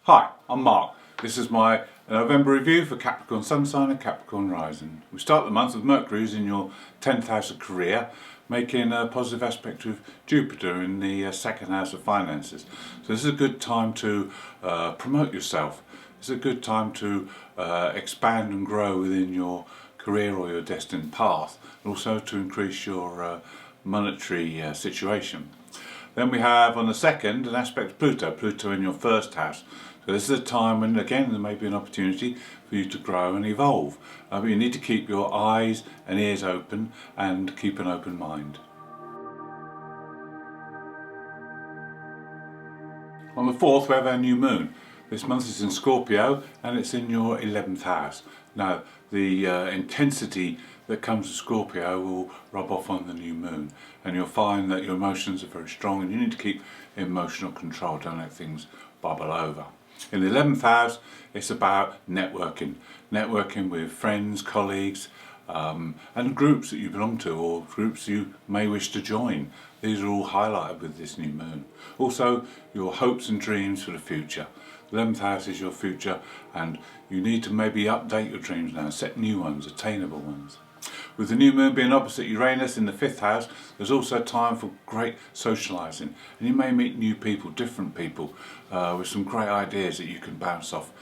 Hi, I'm Mark. This is my November review for Capricorn Sun sign and Capricorn Rising. We start the month with Mercury's in your 10th house of career, making a positive aspect with Jupiter in the second house of finances. So this is a good time to promote yourself. It's a good time to expand and grow within your career or your destined path, and also to increase your monetary situation. Then we have on the 2nd an aspect of Pluto in your first house. So this is a time when again there may be an opportunity for you to grow and evolve. But you need to keep your eyes and ears open and keep an open mind. On the 4th we have our new moon. This month is in Scorpio and it's in your 11th house. Now the intensity that comes with Scorpio will rub off on the new moon, and you'll find that your emotions are very strong and you need to keep emotional control, don't let things bubble over. In the 11th house it's about networking with friends, colleagues and groups that you belong to or groups you may wish to join. These are all highlighted with this new moon. Also your hopes and dreams for the future. 11th house is your future and you need to maybe update your dreams now, set new ones, attainable ones. With the new moon being opposite Uranus in the 5th house, there's also time for great socialising, and you may meet new people, different people, with some great ideas that you can bounce off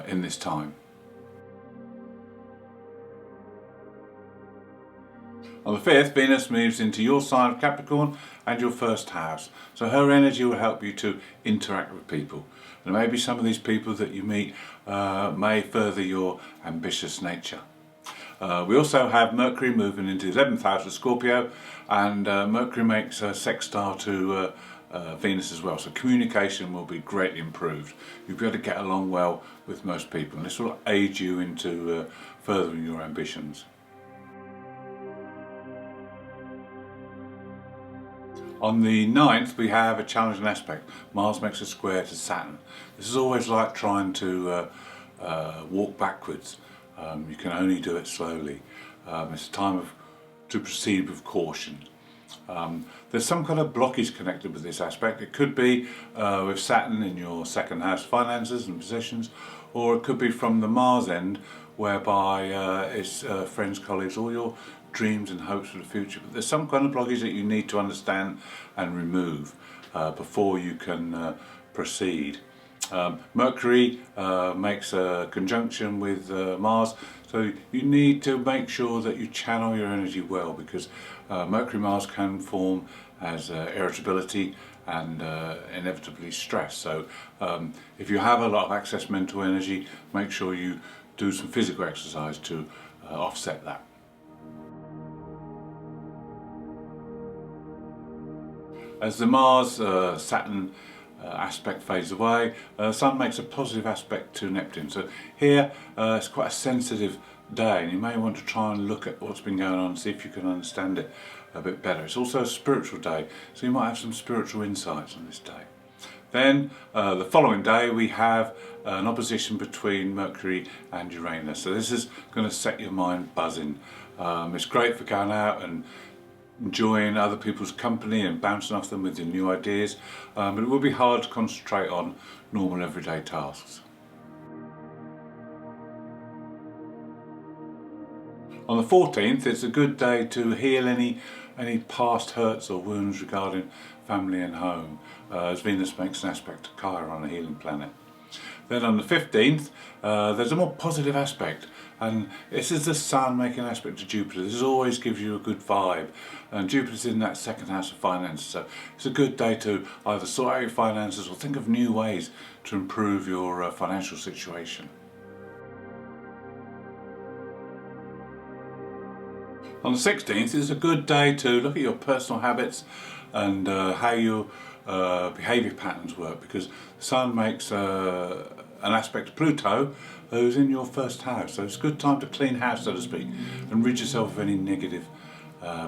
in this time. On the 5th, Venus moves into your sign of Capricorn and your first house. So her energy will help you to interact with people. And maybe some of these people that you meet may further your ambitious nature. We also have Mercury moving into the 11th house of Scorpio, and Mercury makes a sextile to Venus as well. So communication will be greatly improved. You'll be able to get along well with most people, and this will aid you into furthering your ambitions. On the 9th we have a challenging aspect. Mars makes a square to Saturn. This is always like trying to walk backwards. You can only do it slowly. It's a time to proceed with caution. There's some kind of blockage connected with this aspect. It could be with Saturn in your second house finances and possessions, or it could be from the Mars end whereby it's friends, colleagues, all your dreams and hopes for the future. But there's some kind of blockage that you need to understand and remove before you can proceed. Mercury makes a conjunction with Mars, so you need to make sure that you channel your energy well, because Mercury-Mars can form as irritability and inevitably stress. So if you have a lot of excess mental energy, make sure you do some physical exercise to offset that. As the Mars-Saturn aspect fades away, Sun makes a positive aspect to Neptune. So here it's quite a sensitive day, and you may want to try and look at what's been going on and see if you can understand it a bit better. It's also a spiritual day, so you might have some spiritual insights on this day. Then the following day we have an opposition between Mercury and Uranus. So this is going to set your mind buzzing. It's great for going out and enjoying other people's company and bouncing off them with your new ideas, but it will be hard to concentrate on normal everyday tasks. On the 14th it's a good day to heal any past hurts or wounds regarding family and home, as Venus makes an aspect to Chiron, a healing planet. Then on the 15th there's a more positive aspect, and this is the Sun making an aspect to Jupiter. This always gives you a good vibe, and Jupiter's in that second house of finances, so it's a good day to either sort out your finances or think of new ways to improve your financial situation. On the 16th is a good day to look at your personal habits and how your behaviour patterns work, because the Sun makes an aspect to Pluto who's in your first house. So it's a good time to clean house, so to speak, and rid yourself of any negative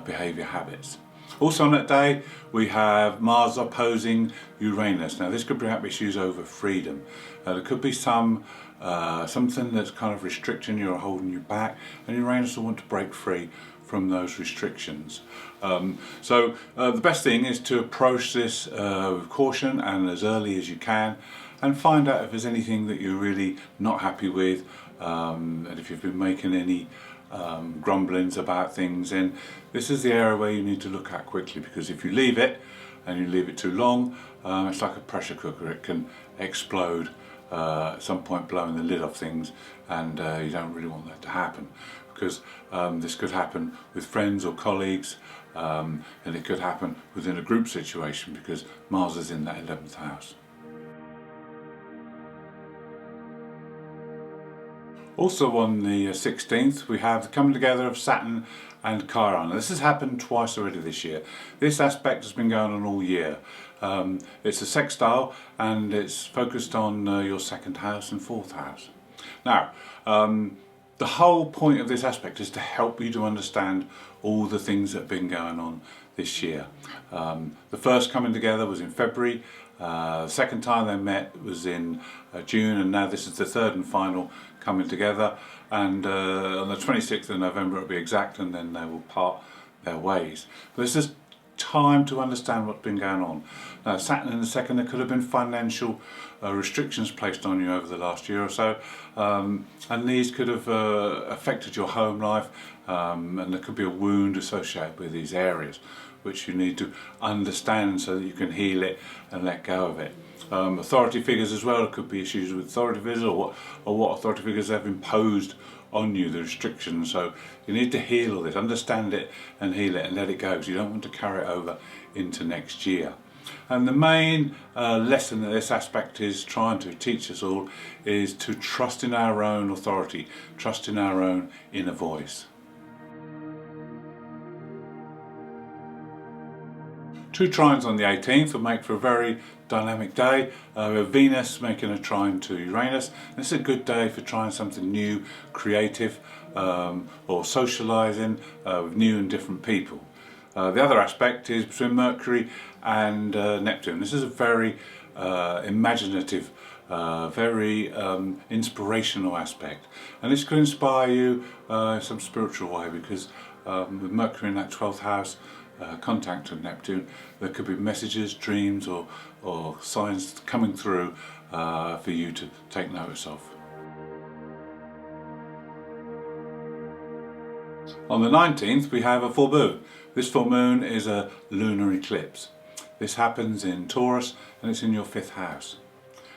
behaviour habits. Also on that day we have Mars opposing Uranus. Now this could bring up issues over freedom. There could be something that's kind of restricting you or holding you back, and Uranus will want to break free from those restrictions. So the best thing is to approach this with caution and as early as you can, and find out if there's anything that you're really not happy with, and if you've been making any grumblings about things, then this is the area where you need to look at quickly, because if you leave it and you leave it too long, it's like a pressure cooker. It can explode at some point, blowing the lid off things, and you don't really want that to happen, because this could happen with friends or colleagues, and it could happen within a group situation, because Mars is in that 11th house. Also on the 16th we have the coming together of Saturn and Chiron. Now, this has happened twice already this year. This aspect has been going on all year. It's a sextile, and it's focused on your 2nd house and 4th house. Now, the whole point of this aspect is to help you to understand all the things that have been going on this year. The first coming together was in February. The second time they met was in June, and now this is the third and final coming together, and on the 26th of November it'll be exact, and then they will part their ways. But this is time to understand what's been going on. Now, Saturn in the 2nd, there could have been financial restrictions placed on you over the last year or so, and these could have affected your home life, and there could be a wound associated with these areas, which you need to understand so that you can heal it and let go of it. Authority figures as well, there could be issues with authority figures, or what authority figures have imposed on you, the restrictions. So you need to heal all this, understand it and heal it and let it go, because you don't want to carry it over into next year. And the main lesson that this aspect is trying to teach us all is to trust in our own authority, trust in our own inner voice. Two trines on the 18th will make for a very dynamic day. We have Venus making a trine to Uranus. This is a good day for trying something new, creative, or socialising with new and different people. The other aspect is between Mercury and Neptune. This is a very imaginative, very inspirational aspect, and this could inspire you in some spiritual way, because with Mercury in that 12th house, contact with Neptune, there could be messages, dreams, or signs coming through for you to take notice of. On the 19th we have a full moon. This full moon is a lunar eclipse. This happens in Taurus, and it's in your 5th house.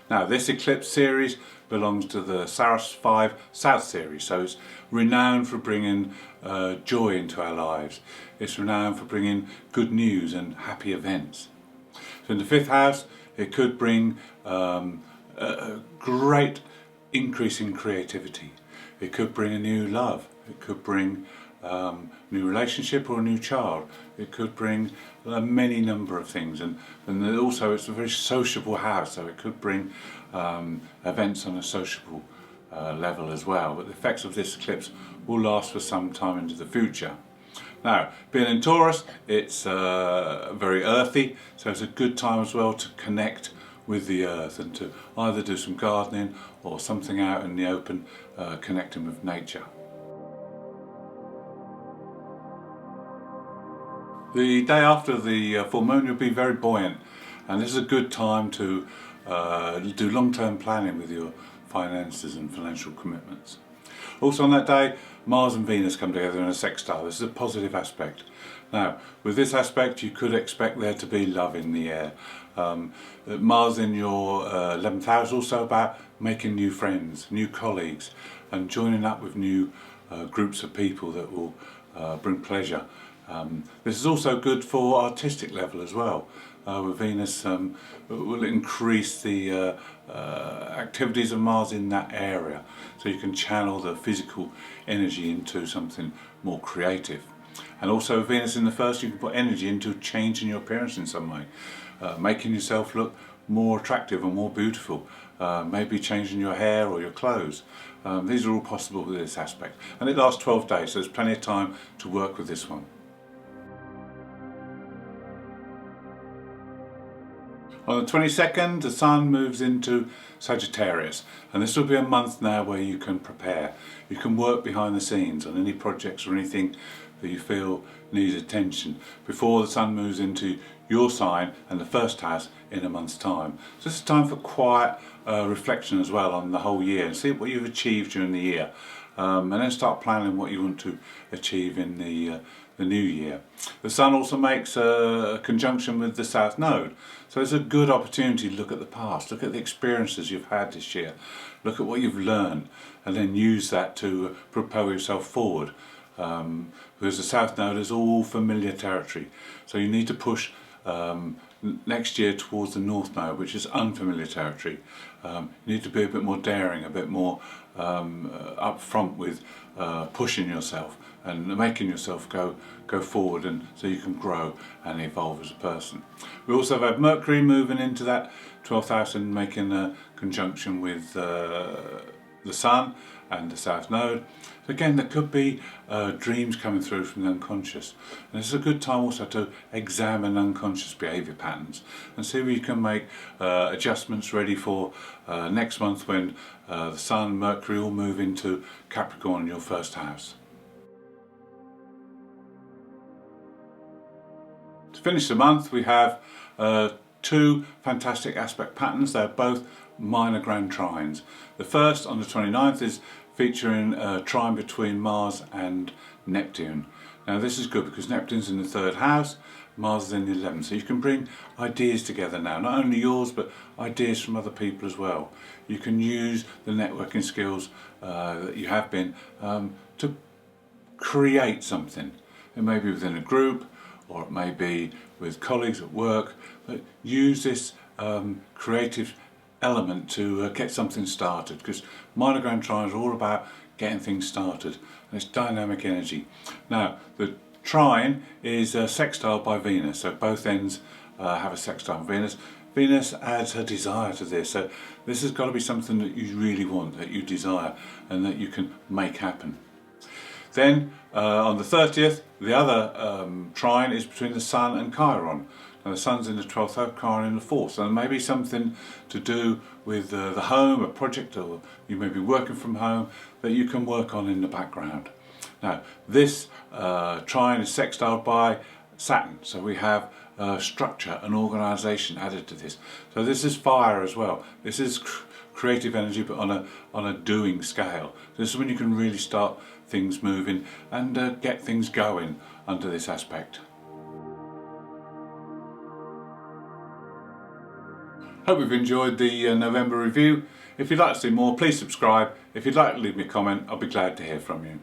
Now, this eclipse series belongs to the Saros 5 South series, so it's renowned for bringing joy into our lives. It's renowned for bringing good news and happy events. So in the 5th house, it could bring a great increase in creativity. It could bring a new love. It could bring new relationship or a new child. It could bring many number of things, and also it's a very sociable house, so it could bring events on a sociable level as well. But the effects of this eclipse will last for some time into the future. Now, being in Taurus, it's very earthy, so it's a good time as well to connect with the earth and to either do some gardening or something out in the open, connecting with nature. The day after the full moon, you'll be very buoyant, and this is a good time to do long-term planning with your finances and financial commitments. Also on that day, Mars and Venus come together in a sextile. This is a positive aspect. Now, with this aspect, you could expect there to be love in the air. Mars in your 11th house, also about making new friends, new colleagues, and joining up with new groups of people that will bring pleasure. This is also good for artistic level as well. With Venus, will increase the activities of Mars in that area, so you can channel the physical energy into something more creative. And also Venus in the 1st, you can put energy into changing your appearance in some way, making yourself look more attractive and more beautiful, maybe changing your hair or your clothes. These are all possible with this aspect, and it lasts 12 days, so there's plenty of time to work with this one. On the 22nd, the Sun moves into Sagittarius, and this will be a month now where you can prepare. You can work behind the scenes on any projects or anything that you feel needs attention before the Sun moves into your sign and the first house in a month's time. So this is time for quiet reflection as well on the whole year, and see what you've achieved during the year, and then start planning what you want to achieve in the new year. The Sun also makes a conjunction with the South Node, so it's a good opportunity to look at the past, look at the experiences you've had this year, look at what you've learned, and then use that to propel yourself forward. Because the South Node is all familiar territory, so you need to push next year towards the North Node, which is unfamiliar territory. You need to be a bit more daring, a bit more up front with pushing yourself and making yourself go forward, and so you can grow and evolve as a person. We also have Mercury moving into that 12th house and making a conjunction with the Sun and the South Node. So again, there could be dreams coming through from the unconscious, and it's a good time also to examine unconscious behaviour patterns and see where you can make adjustments ready for next month, when the Sun and Mercury all move into Capricorn in your first house. To finish the month, we have two fantastic aspect patterns. They're both minor grand trines. The first, on the 29th, is featuring a trine between Mars and Neptune. Now this is good because Neptune's in the 3rd house, Mars is in the 11th, so you can bring ideas together now, not only yours but ideas from other people as well. You can use the networking skills that you have been to create something. It may be within a group, or it may be with colleagues at work, but use this creative element to get something started, because minor grand trines are all about getting things started, and it's dynamic energy. Now the trine is sextile by Venus, so both ends have a sextile with Venus. Venus adds her desire to this, so this has got to be something that you really want, that you desire, and that you can make happen. Then on the 30th, the other trine is between the Sun and Chiron. Now the Sun's in the 12th house, Chiron in the 4th, so there may be something to do with the home, a project, or you may be working from home that you can work on in the background. Now this trine is sextiled by Saturn, so we have structure and organisation added to this. So this is fire as well. This is creative energy, but on a doing scale. This is when you can really start things moving and get things going under this aspect. Hope you've enjoyed the November review. If you'd like to see more, please subscribe. If you'd like to leave me a comment, I'll be glad to hear from you.